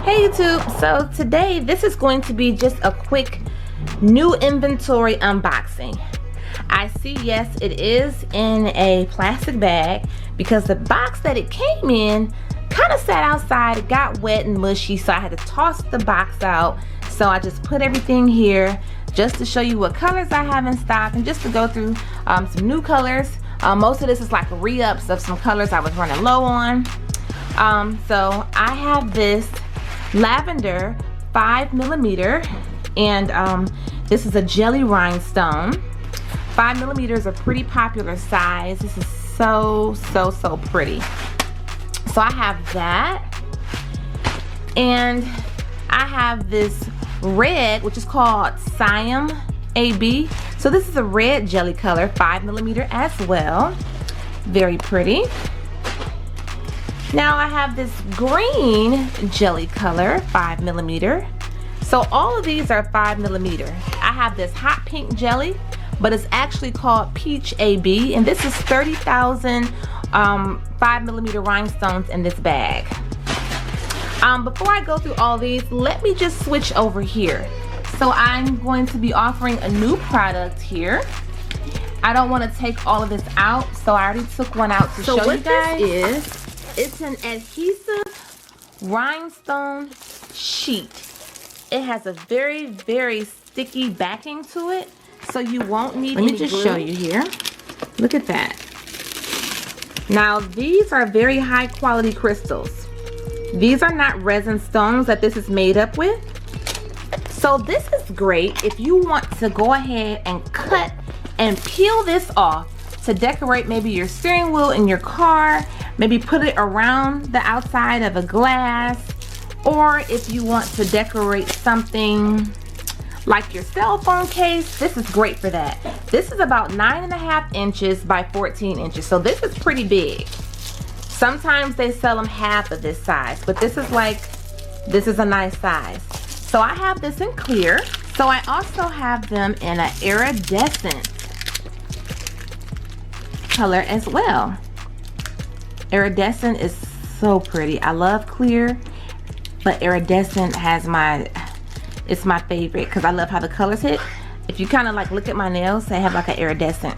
Hey YouTube, so today this is going to be just a quick new inventory unboxing. I see, yes, it is in a plastic bag because the box that it came in kind of sat outside. It got wet and mushy, so I had to toss the box out. So I just put everything here just to show you what colors I have in stock and just to go through some new colors. Most of this is like re-ups of some colors I was running low on. So I have this lavender 5mm, and this is a jelly rhinestone. 5mm is a pretty popular size. This is so pretty. So I have that, and I have this red, which is called Siam AB. So this is a red jelly color, 5mm as well. Very pretty. Now I have this green jelly color, 5mm. So all of these are 5mm. I have this hot pink jelly, but it's actually called Peach AB, and this is 30,000 5mm rhinestones in this bag. Before I go through all these, let me just switch over here. So I'm going to be offering a new product here. I don't want to take all of this out, so I already took one out to show you guys. This is, it's an adhesive rhinestone sheet. It has a very sticky backing to it, so you won't need any glue. Let me just show you here. Look at that. Now these are very high quality crystals. These are not resin stones that this is made up with. So this is great if you want to go ahead and cut and peel this off to decorate maybe your steering wheel in your car, maybe put it around the outside of a glass, or if you want to decorate something like your cell phone case, this is great for that. This is about 9.5 inches by 14 inches, so this is pretty big. Sometimes they sell them half of this size, but this is a nice size. So I have this in clear. So I also have them in an iridescent color as well. Iridescent is so pretty. I love clear, but iridescent has it's my favorite because I love how the colors hit. If you kind of like look at my nails, they have like an iridescent.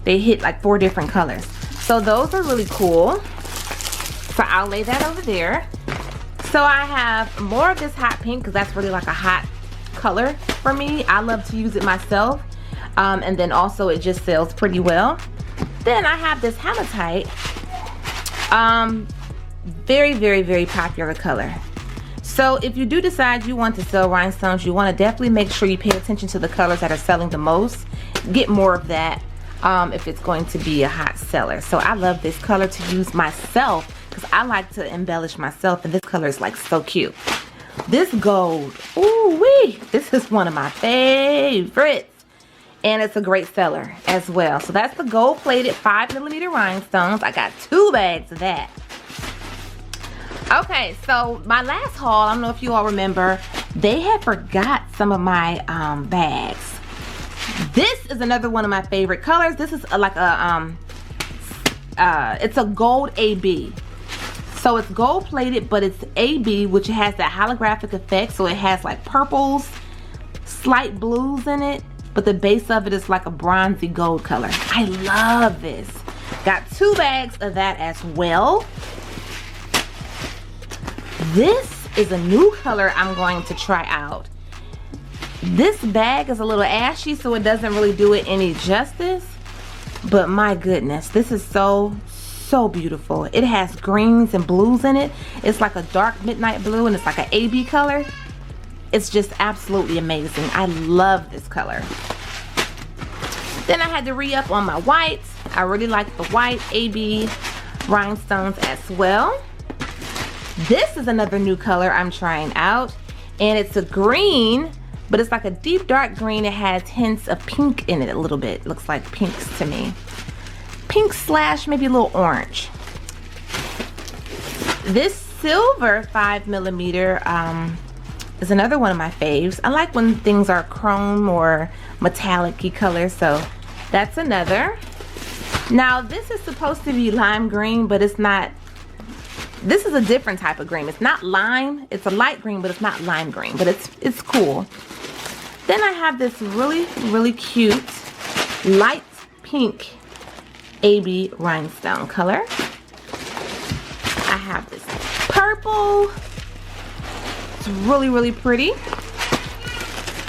They hit like 4 different colors. So those are really cool. So I'll lay that over there. So I have more of this hot pink because that's really like a hot color for me. I love to use it myself. And then also it just sells pretty well. Then I have this hematite. Very popular color. So if you do decide you want to sell rhinestones, you want to definitely make sure you pay attention to the colors that are selling the most. Get more of that if it's going to be a hot seller. So I love this color to use myself because I like to embellish myself, and this color is like so cute. This gold, ooh wee, this is one of my favorites, and it's a great seller as well. So that's the gold plated 5mm rhinestones. I got 2 bags of that. Okay, so my last haul, I don't know if you all remember, they had forgot some of my bags. This is another one of my favorite colors. This is like a it's a gold AB. So it's gold plated, but it's AB, which has that holographic effect. So it has like purples, slight blues in it, but the base of it is like a bronzy gold color. I love this. Got 2 bags of that as well. This is a new color I'm going to try out. This bag is a little ashy, so it doesn't really do it any justice, but my goodness, this is so beautiful. It has greens and blues in it. It's like a dark midnight blue, and it's like an AB color. It's just absolutely amazing. I love this color. Then I had to re-up on my whites. I really like the white AB rhinestones as well. This is another new color I'm trying out, and it's a green, but it's like a deep dark green. It has hints of pink in it a little bit. Looks like pinks to me. Pink slash maybe a little orange. This silver 5mm is another one of my faves. I like when things are chrome or metallic-y colors, so that's another. Now this is supposed to be lime green, but it's not This is a different type of green. It's not lime. It's a light green, but it's not lime green. But it's cool. Then I have this really cute light pink AB rhinestone color. I have this purple. It's really pretty.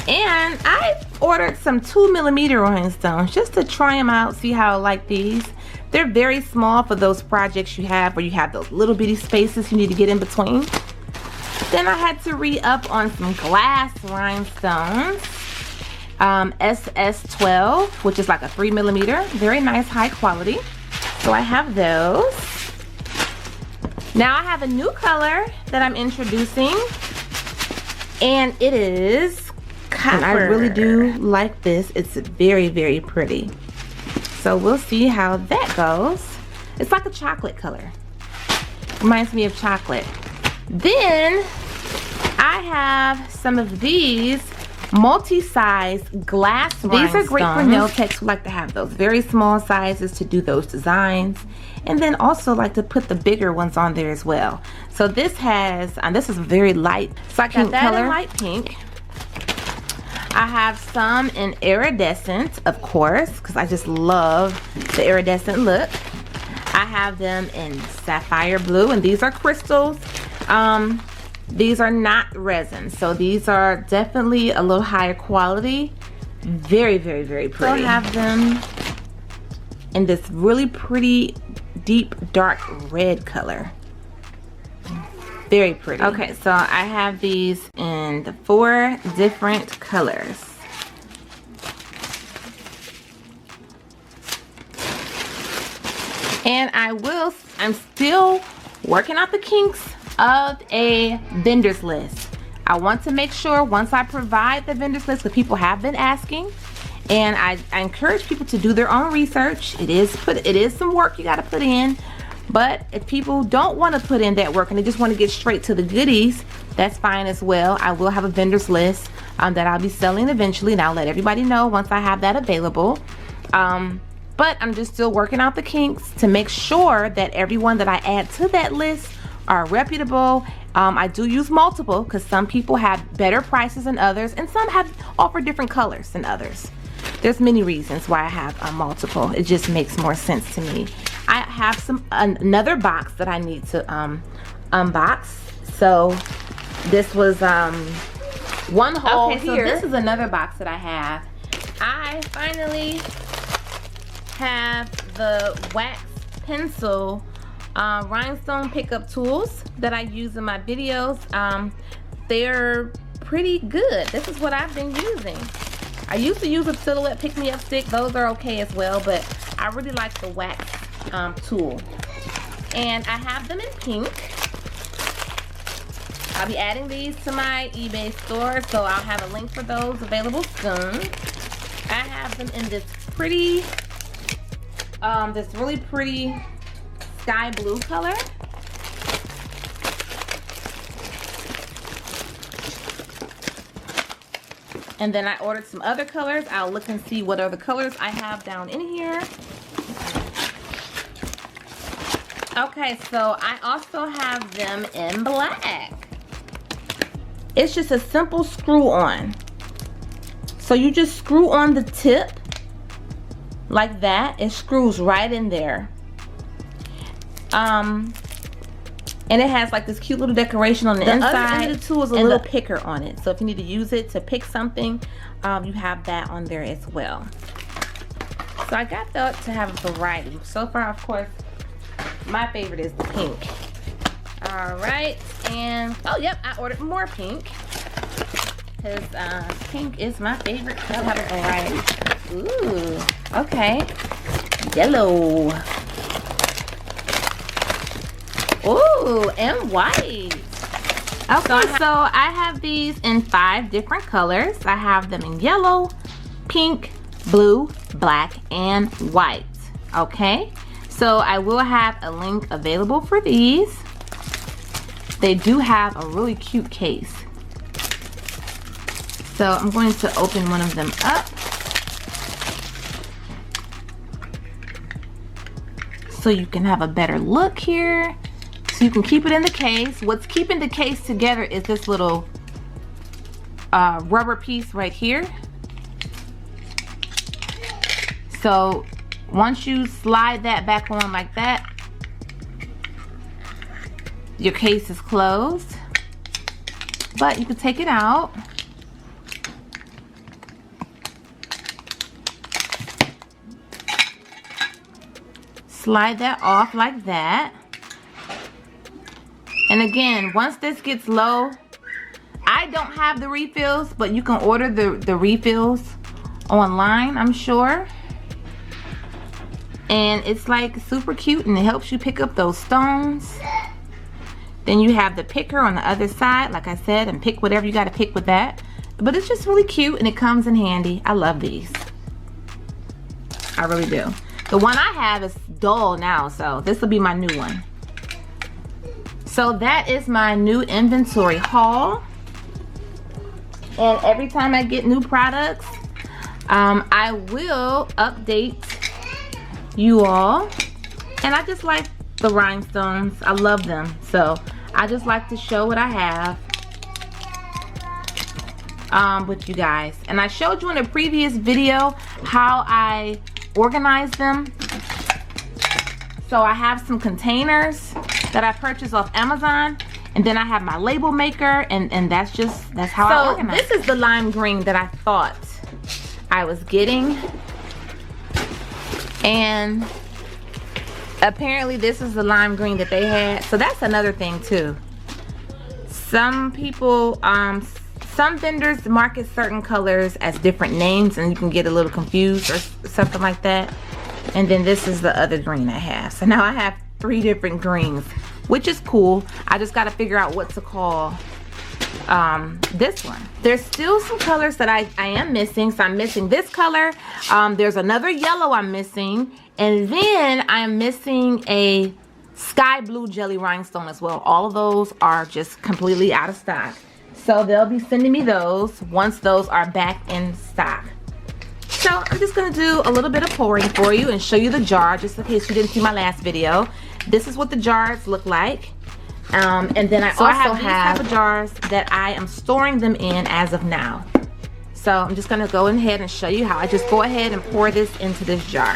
And I ordered some 2mm rhinestones just to try them out, see how I like these. They're very small for those projects you have where you have those little bitty spaces you need to get in between. Then I had to re-up on some glass rhinestones. SS12, which is like a 3mm. Very nice, high quality. So I have those. Now I have a new color that I'm introducing. And it is copper. And I really do like this. It's very pretty. So we'll see how that goes. It's like a chocolate color. Reminds me of chocolate. Then I have some of these multi-size glass rhinestones. These are great for nail techs who like to have those very small sizes to do those designs, and then also like to put the bigger ones on there as well. So this has, this is very light. So I got that color in light pink. I have some in iridescent, of course, because I just love the iridescent look. I have them in sapphire blue, and these are crystals. These are not resin, so these are definitely a little higher quality. Very pretty. So I have them in this really pretty deep dark red color. Very pretty. Okay, so I have these in the 4 different colors. And I'm still working out the kinks of a vendor's list. I want to make sure once I provide the vendor's list, because people have been asking, and I encourage people to do their own research. It is some work you got to put in, but if people don't want to put in that work and they just want to get straight to the goodies, that's fine as well. I will have a vendor's list that I'll be selling eventually, and I'll let everybody know once I have that available. But I'm just still working out the kinks to make sure that everyone that I add to that list are reputable. I do use multiple because some people have better prices than others, and some have offer different colors than others. There's many reasons why I have multiple. It just makes more sense to me. I have another box that I need to unbox. So this was one hole here. So this is another box that I have. I finally have the wax pencil rhinestone pickup tools that I use in my videos. They're pretty good. This is what I've been using. I used to use a silhouette pick-me-up stick. Those are okay as well, but I really like the wax tool. And I have them in pink. I'll be adding these to my eBay store, so I'll have a link for those available soon. I have them in this pretty, this really pretty sky blue color. And then I ordered some other colors. I'll look and see what other colors I have down in here. Okay, so I also have them in black. It's just a simple screw on. So you just screw on the tip like that. It screws right in there. And it has like this cute little decoration on the inside. The other end of the tool is a little picker on it. So if you need to use it to pick something, you have that on there as well. So I got that to have a variety. So far, of course, my favorite is the pink. All right, and oh yep, I ordered more pink because pink is my favorite color. Have a variety. Ooh, okay, yellow. Ooh, and white. Okay, so I have these in 5 different colors. I have them in yellow, pink, blue, black, and white. Okay, so I will have a link available for these. They do have a really cute case. So I'm going to open one of them up. So you can have a better look here. So you can keep it in the case. What's keeping the case together is this little rubber piece right here. So once you slide that back on like that, your case is closed. But you can take it out. Slide that off like that. And again, once this gets low, I don't have the refills, but you can order the refills online, I'm sure. And it's like super cute, and it helps you pick up those stones. Then you have the picker on the other side, like I said, and pick whatever you got to pick with that. But it's just really cute, and it comes in handy. I love these. I really do. The one I have is dull now, so this will be my new one. So that is my new inventory haul. And every time I get new products, I will update you all. And I just like the rhinestones. I love them. So I just like to show what I have with you guys. And I showed you in a previous video how I organize them. So I have some containers that I purchased off Amazon, and then I have my label maker, and that's how I organize. This is the lime green that I thought I was getting, and apparently this is the lime green that they had. So that's another thing too. Some people, some vendors market certain colors as different names, and you can get a little confused or something like that. And then this is the other green I have. So now I have 3 different greens, which is cool. I just got to figure out what to call this one. There's still some colors that I am missing. So I'm missing this color. There's another yellow I'm missing. And then I'm missing a sky blue jelly rhinestone as well. All of those are just completely out of stock. So they'll be sending me those once those are back in stock. So I'm just going to do a little bit of pouring for you and show you the jar, just in case you didn't see my last video. This is what the jars look like. And then I have these type of jars that I am storing them in as of now. So I'm just going to go ahead and show you how I just go ahead and pour this into this jar.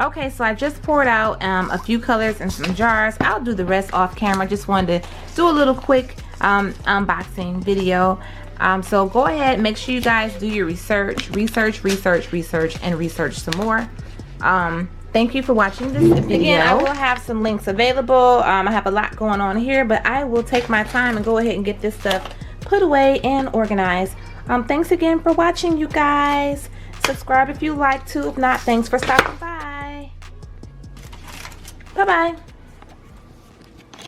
Okay, so I just poured out a few colors in some jars. I'll do the rest off camera. Just wanted to do a little quick unboxing video. So go ahead, make sure you guys do your research and research some more. Thank you for watching this video. Again, I will have some links available. I have a lot going on here, but I will take my time and go ahead and get this stuff put away and organized. Thanks again for watching, you guys. Subscribe if you like to. If not, thanks for stopping by. Bye-bye.